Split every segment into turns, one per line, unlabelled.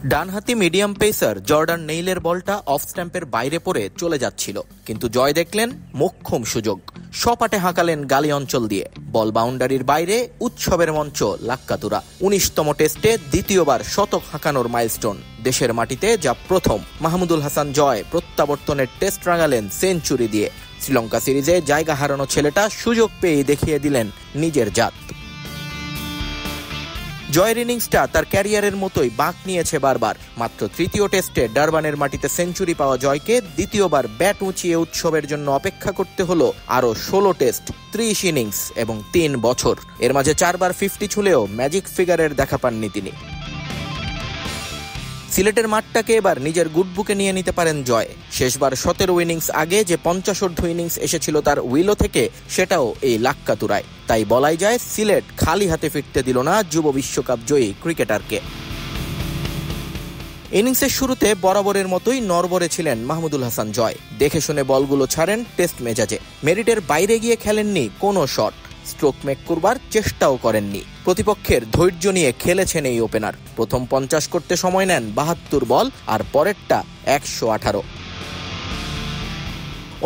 ডানহাতি medium pacer Jordan নেইলের বলটা of স্ট্যাম্পের বাইরে পড়ে চলে যাচ্ছিল, কিন্তু জয় দেখলেন মোক্ষম সুযোগ। সপাটে হাঁকালেন গালি অঞ্চল দিয়ে। বল বাউন্ডারির বাইরে, উৎসবের মঞ্চ লাক্কাতুরা। ১৯তম টেস্টে দ্বিতীয়বার শতক হাঁকানোর মাইলস্টোন দেশের মাটিতে, যা প্রথম। মাহমুদুল হাসান জয় প্রত্যাবর্তনের টেস্ট রাঙালেন সেঞ্চুরি দিয়ে। শ্রীলঙ্কা সিরিজে জায়গা হারানো ছেলেটা সুযোগ পেয়ে দেখিয়ে দিলেন নিজের জাত। জয়ের ইনিংসটা তার ক্যারিয়ারের মতোই বাঁক নিয়েছে বারবার। মাত্র তৃতীয় টেস্টে ডারবানের মাটিতে সেঞ্চুরি পাওয়া জয়কে দ্বিতীয়বার ব্যাট উঁচিয়ে উৎসবের জন্য অপেক্ষা করতে হলো আরও ১৬ টেস্ট, ৩০ ইনিংস এবং ৩ বছর। এর মাঝে ৪বার ৫০ ছুলেও ম্যাজিক ফিগারের দেখা পাননি তিনি। সিলেটের মাঠটাকে এবার নিজের গুডবুকে নিয়ে নিতে পারেন জয়। শেষবার ১৭ ইনিংস আগে যে ৫০ ইনিংস এসেছিল তার উইলো থেকে, সেটাও এই লাক্কাতুরায়। তাই বলাই যায় সিলেট খালি হাতে ফিরতে দিল না যুব বিশ্বকাপ জয়ী ক্রিকেটারকে। ইনিংসের শুরুতে বরাবরের মতোই নড়বড়ে ছিলেন মাহমুদুল হাসান জয়। দেখে শুনে বলগুলো ছাড়েন টেস্ট মেজাজে। মেরিটের বাইরে গিয়ে খেলেননি কোনো শট, স্ট্রোক মেক করবার চেষ্টাও করেননি। প্রতিপক্ষের ধৈর্য নিয়ে খেলেছেন এই ওপেনার। প্রথম ৫০ করতে সময় নেন ৭২ বল, আর পরেরটা ১১৮।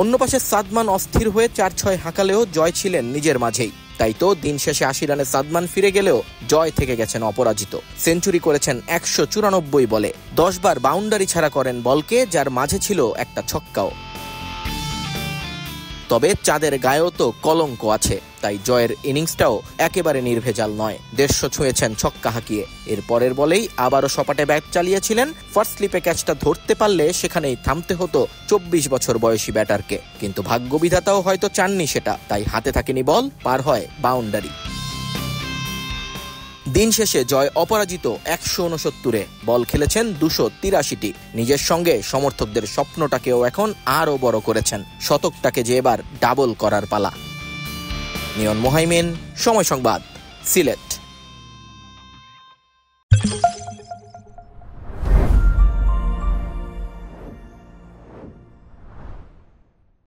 অন্য পাশে সাদমান অস্থির হয়ে ৪-৬ হাঁকালেও জয় ছিলেন নিজের মাঝেই। তাই তো দিন শেষে ৮০ রানে সাদমান ফিরে গেলেও জয় থেকে গেছেন অপরাজিত। সেঞ্চুরি করেছেন ১৯৪ বলে। ১০ বার বাউন্ডারি ছাড়া করেন বলকে, যার মাঝে ছিল একটা ছক্কাও। তবে চাঁদের গায়েও তো কলঙ্ক আছে, তাই জয়ের ইনিংসটাও একেবারে নির্ভেজাল নয়। ১৫০ ছুঁয়েছেন ছক্কা হাঁকিয়ে। এর পরের বলেই আবারও সপাটে ব্যাট চালিয়েছিলেন। ফার্স্ট স্লিপে ক্যাচটা ধরতে পারলে সেখানেই থামতে হতো ২৪ বছর বয়সী ব্যাটারকে, কিন্তু ভাগ্যবিধাতাও হয়তো চাননি সেটা। তাই হাতে থাকেনি বল, পার হয় বাউন্ডারি। দিন শেষে জয় অপরাজিত ১৬৯। বল খেলেছেন ২৮৩টি। নিজের সঙ্গে সমর্থকদের স্বপ্নটাকেও এখন আরও বড় করেছেন। শতকটাকে যে এবার ডাবল করার পালা। নিয়ন মোহাইমিন, সময় সংবাদ, সিলেট।